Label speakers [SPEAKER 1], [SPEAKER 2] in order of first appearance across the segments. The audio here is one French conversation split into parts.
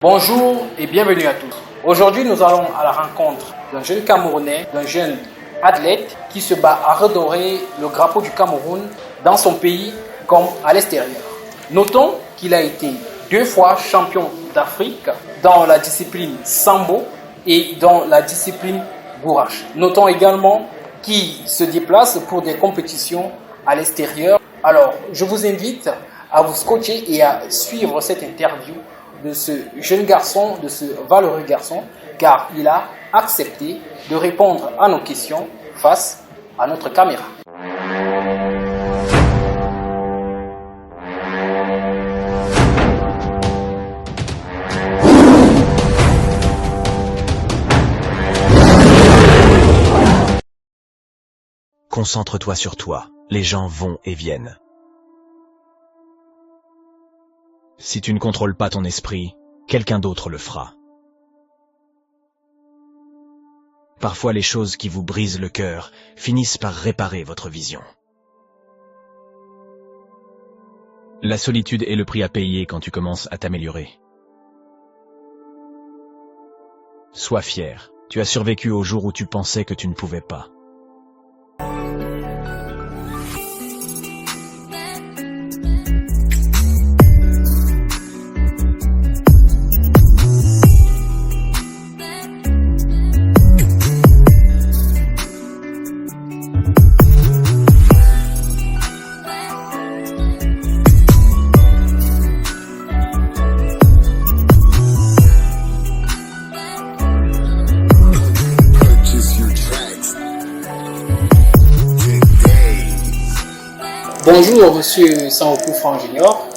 [SPEAKER 1] Bonjour et bienvenue à tous. Aujourd'hui, nous allons à la rencontre d'un jeune Camerounais, d'un jeune athlète qui se bat à redorer le drapeau du Cameroun dans son pays comme à l'extérieur. Notons qu'il a été 2 fois champion d'Afrique dans la discipline Sambo et dans la discipline Gourache. Notons également qu'il se déplace pour des compétitions à l'extérieur. Alors, je vous invite à vous scotcher et à suivre cette interview de ce jeune garçon, de ce valeureux garçon, car il a accepté de répondre à nos questions face à notre caméra.
[SPEAKER 2] Concentre-toi sur toi, les gens vont et viennent. Si tu ne contrôles pas ton esprit, quelqu'un d'autre le fera. Parfois les choses qui vous brisent le cœur finissent par réparer votre vision. La solitude est le prix à payer quand tu commences à t'améliorer. Sois fier, tu as survécu au jour où tu pensais que tu ne pouvais pas.
[SPEAKER 1] Bonjour Monsieur Sangoku Franck Junior.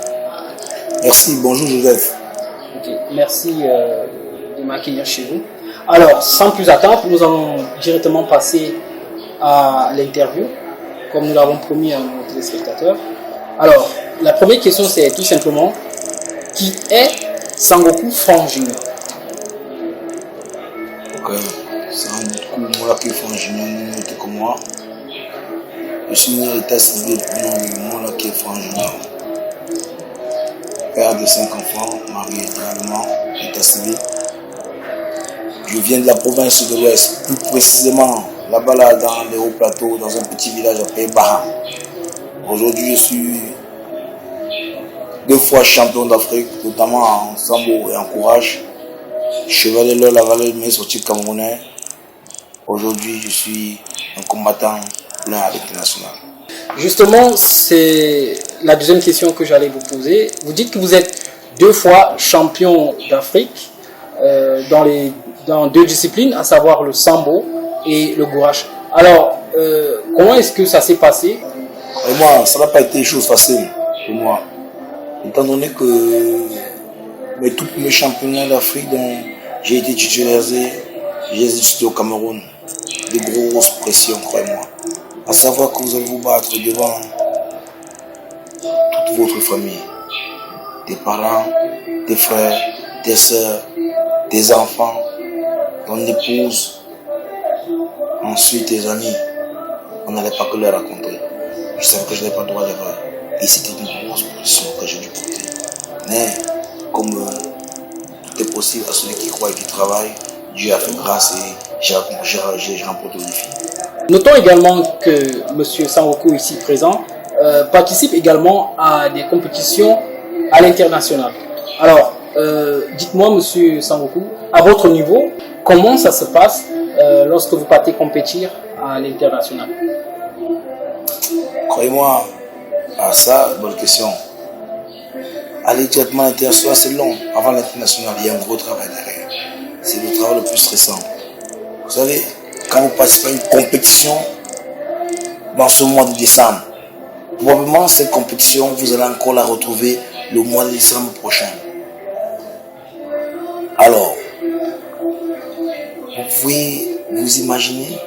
[SPEAKER 3] Merci, bonjour Joseph.
[SPEAKER 1] Okay, merci de m'accueillir chez vous. Alors, sans plus attendre, nous allons directement passer à l'interview, comme nous l'avons promis à nos téléspectateurs. Alors, la première question, c'est tout simplement, qui est Sangoku Franck Junior?
[SPEAKER 3] Ok, Sangoku Moulaki Franck Junior, nous était comme moi. Je suis né à l'état civil du nom de Moulaki Franck Junior. Père de 5 enfants, marié également, état civil. Je viens de la province de l'Ouest, plus précisément là-bas là, dans les hauts plateaux, dans un petit village appelé Baha. Aujourd'hui, je suis 2 fois champion d'Afrique, notamment en sambo et en courage. Chevalier de la vallée de mes sorties camerounais. Aujourd'hui, je suis un combattant plein à l'international.
[SPEAKER 1] Justement, c'est la deuxième question que j'allais vous poser. Vous dites que vous êtes 2 fois champion d'Afrique dans 2 disciplines, à savoir le sambo et le gourache. Alors, comment est-ce que ça s'est passé?
[SPEAKER 3] Et moi, ça n'a pas été une chose facile pour moi. Étant donné que tous mes championnats d'Afrique dont j'ai été titularisé, j'ai été au Cameroun. Des grosses pressions, croyez-moi. À savoir que vous allez vous battre devant toute votre famille. Des parents, des frères, des sœurs, des enfants, ton épouse, ensuite tes amis. On n'allait pas que les raconter. Je savais que je n'avais pas le droit d'erreur. Et c'était une grosse pression que j'ai dû porter. Mais comme tout est possible à celui qui croit et qui travaille, Dieu a fait grâce et j'ai remporté le défi.
[SPEAKER 1] Notons également que M. Sangoku, ici présent, participe également à des compétitions à l'international. Alors, dites-moi, M. Sangoku, à votre niveau, comment ça se passe lorsque vous partez compétir à l'international?
[SPEAKER 3] Croyez-moi, à ça, bonne question. Aller directement à l'international, c'est long. Avant l'international, il y a un gros travail derrière. C'est le travail le plus stressant. Vous savez, quand vous participez à une compétition dans ce mois de décembre, probablement cette compétition, vous allez encore la retrouver le mois de décembre prochain. Alors, vous pouvez vous imaginer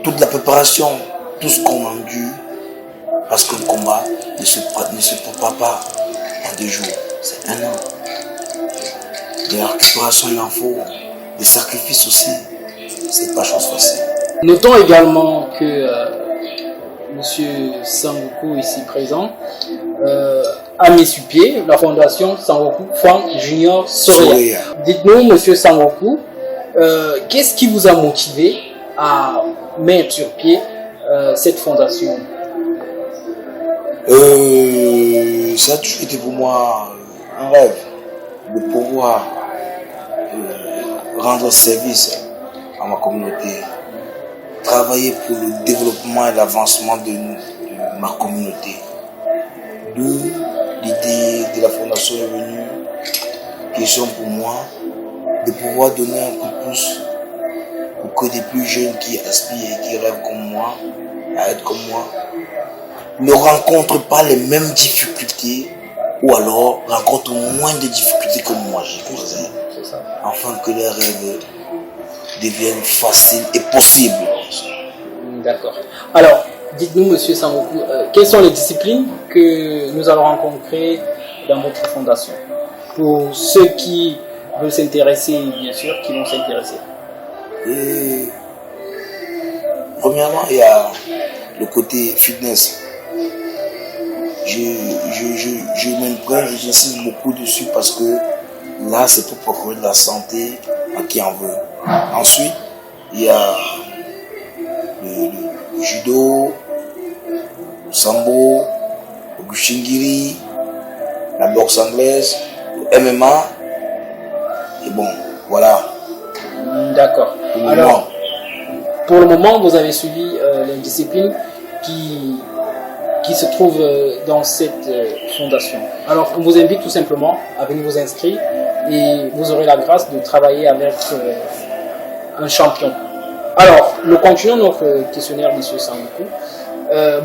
[SPEAKER 3] toute la préparation, tout ce qu'on endure, parce que le combat ne se prépare pas en 2 jours, c'est 1 an. De la récupération, il en faut, des sacrifices aussi, c'est pas chose facile.
[SPEAKER 1] Notons également que M. Sangoku, ici présent, a mis sur pied la fondation Sangoku Frank Junior Soria. Dites-nous, monsieur Sangoku, qu'est-ce qui vous a motivé à mettre sur pied cette fondation?
[SPEAKER 3] Ça a toujours été pour moi un rêve de pouvoir rendre service à ma communauté, travailler pour le développement et l'avancement de ma communauté. D'où l'idée de la fondation est venue, question pour moi de pouvoir donner un coup de pouce pour que des plus jeunes qui aspirent et qui rêvent comme moi, à être comme moi, ne rencontrent pas les mêmes difficultés ou alors rencontrent moins de difficultés que moi j'ai fait, afin que leurs rêves deviennent faciles et possibles.
[SPEAKER 1] D'accord. Alors, dites-nous, monsieur Sangoku, quelles sont les disciplines que nous allons rencontrer dans votre fondation? Pour ceux qui veulent s'intéresser, bien sûr, qui vont s'intéresser.
[SPEAKER 3] Premièrement, il y a le côté fitness. Je m'imprègne, j'insiste beaucoup dessus parce que là, c'est pour procurer de la santé à qui en veut. Ensuite, il y a le judo, le sambo, le gushingiri, la boxe anglaise, le MMA. Et bon, voilà.
[SPEAKER 1] D'accord. Alors, pour le moment, vous avez suivi les disciplines qui se trouvent dans cette fondation. Alors, on vous invite tout simplement à venir vous inscrire et vous aurez la grâce de travailler avec un champion. Alors, nous continuons notre questionnaire, M. Sangoku.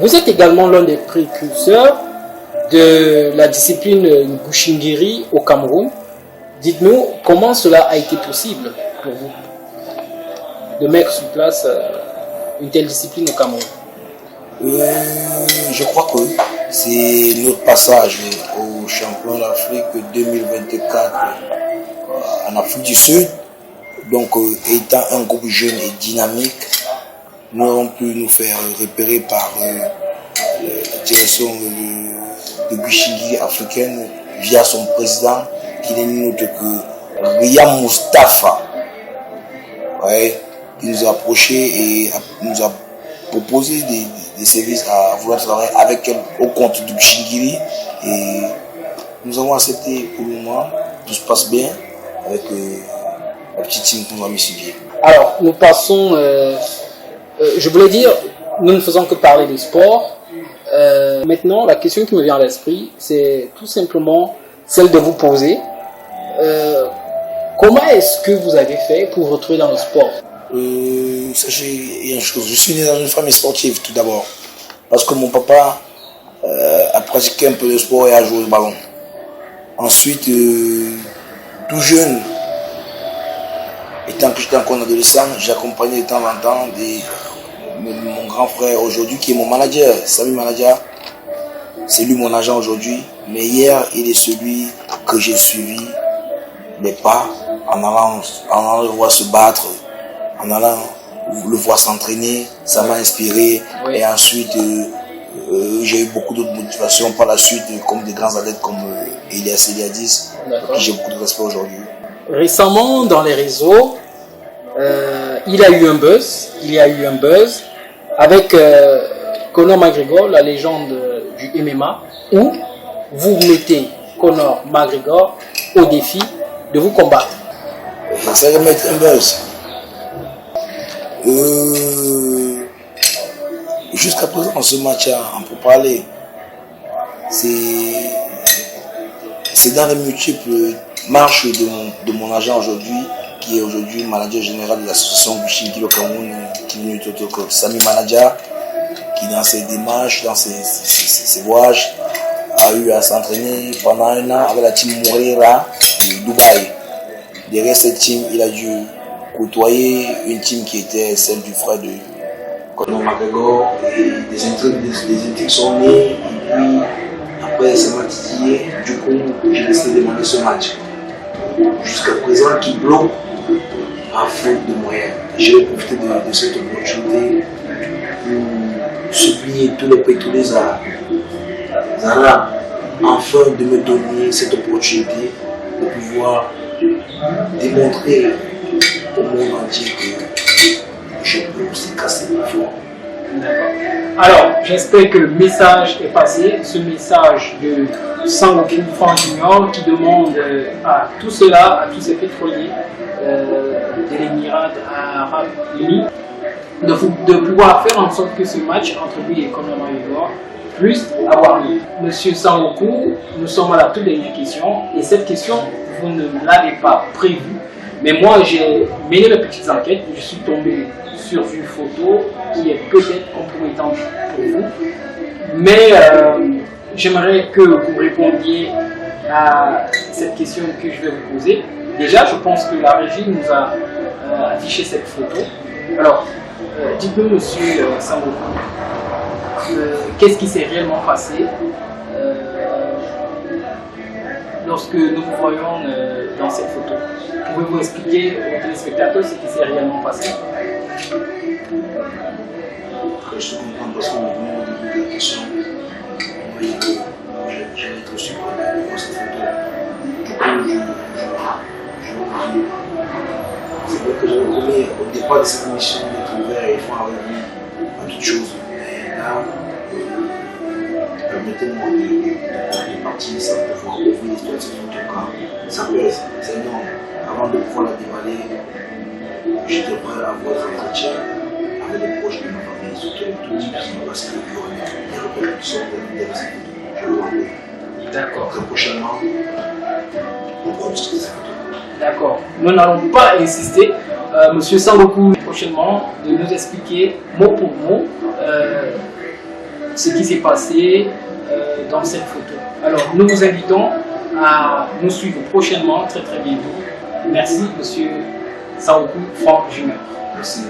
[SPEAKER 1] Vous êtes également l'un des précurseurs de la discipline Gushingiri au Cameroun. Dites-nous comment cela a été possible pour vous de mettre sur place une telle discipline au Cameroun.
[SPEAKER 3] Je crois que c'est notre passage au championnat d'Afrique 2024 en Afrique du Sud. Donc, étant un groupe jeune et dynamique, nous avons pu nous faire repérer par la direction de Gushingiri africaine via son président qui n'est nul autre que Riyam Mustafa. Ouais, il nous a approché et nous a proposé des services à vouloir travailler avec elle au compte du Gushingiri et nous avons accepté pour le moment. Tout se passe bien avec la petite team qu'on a mis sur pied.
[SPEAKER 1] Alors, nous passons, je voulais dire, nous ne faisons que parler de sport. Maintenant, la question qui me vient à l'esprit, c'est tout simplement celle de vous poser. Comment est-ce que vous avez fait pour vous retrouver dans le sport?
[SPEAKER 3] Sachez, il y a une chose, je suis né dans une famille sportive tout d'abord. Parce que mon papa a pratiqué un peu de sport et a joué au ballon. Ensuite, tout jeune, étant que j'étais encore adolescent, j'accompagnais de temps en temps mon grand frère aujourd'hui qui est mon manager, Sami Manager. C'est lui mon agent aujourd'hui. Mais hier, il est celui que j'ai suivi les pas en allant le voir se battre, en allant le voir s'entraîner. Ça m'a inspiré. Oui. Et ensuite, j'ai eu beaucoup d'autres motivations par la suite, comme des grands athlètes comme Elias Eliadis, qui j'ai beaucoup de respect aujourd'hui.
[SPEAKER 1] Récemment, dans les réseaux, il y a eu un buzz avec Conor McGregor, la légende du MMA, où vous mettez Conor McGregor au défi de vous combattre.
[SPEAKER 3] Ça va mettre un buzz. Jusqu'à présent, ce match-là, on peut parler, c'est dans les multiples marches de mon agent aujourd'hui, qui est aujourd'hui manager général de l'association Gushingiri au Cameroun, qui est venu tout comme Sami Manager, qui dans ses démarches, dans ses voyages, a eu à s'entraîner pendant un an avec la team Moreira de Dubaï. Derrière cette team, il a dû côtoyer une team qui était celle du frère de Conor McGregor. Et des intrigues sont nées, et puis après ça m'a titillé, du coup j'ai décidé de demander ce match. Jusqu'à présent, qui bloque à faute de moyens. J'ai profité de cette opportunité pour supplier tous les pétolés arabes enfin de me donner cette opportunité de pouvoir démontrer au monde entier que je peux aussi casser ma foi.
[SPEAKER 1] D'accord. Alors, j'espère que le message est passé, ce message de Sangoku Franck Junior qui demande à tout cela, à tous ces pétroliers de l'Émirat arabe uni, de pouvoir faire en sorte que ce match entre lui et Conor McGregor puisse avoir lieu. Monsieur Sangoku, nous sommes à la toute dernière question, et cette question, vous ne l'avez pas prévue, mais moi j'ai mené mes petites enquêtes, je suis tombé sur une photo qui est peut-être compromettante pour vous, mais j'aimerais que vous répondiez à cette question que je vais vous poser. Déjà, je pense que la régie nous a affiché cette photo. Alors, dites-nous, monsieur Sangoku, qu'est-ce qui s'est réellement passé lorsque nous vous voyons dans cette photo? Pouvez-vous expliquer aux téléspectateurs ce qui s'est réellement passé?
[SPEAKER 3] Je comprends parce qu'on au début de la question, j'ai été surpris par cette photo. Du coup, je vous dis, c'est vrai que j'avais promis au départ de cette émission d'être ouvert et franc avec vous à toute chose. Mais là, permettez-moi de partir sans pouvoir ouvrir l'histoire de cette photo car ça pèse, c'est énorme. Avant de pouvoir la déballer, j'étais prêt à avoir des entretiens avec les proches de ma famille, surtout tout difficile parce qu'il y aurait des répercussions de cette photo. Je vous en prie.
[SPEAKER 1] D'accord.
[SPEAKER 3] Très prochainement, on pourra discuter cette photo.
[SPEAKER 1] D'accord. Nous n'allons pas insister. Monsieur Sangoku, prochainement, de nous expliquer mot pour mot ce qui s'est passé dans cette photo. Alors, nous vous invitons à nous suivre prochainement, très très bientôt. Merci, monsieur Sangoku Franck Junior.
[SPEAKER 3] Merci.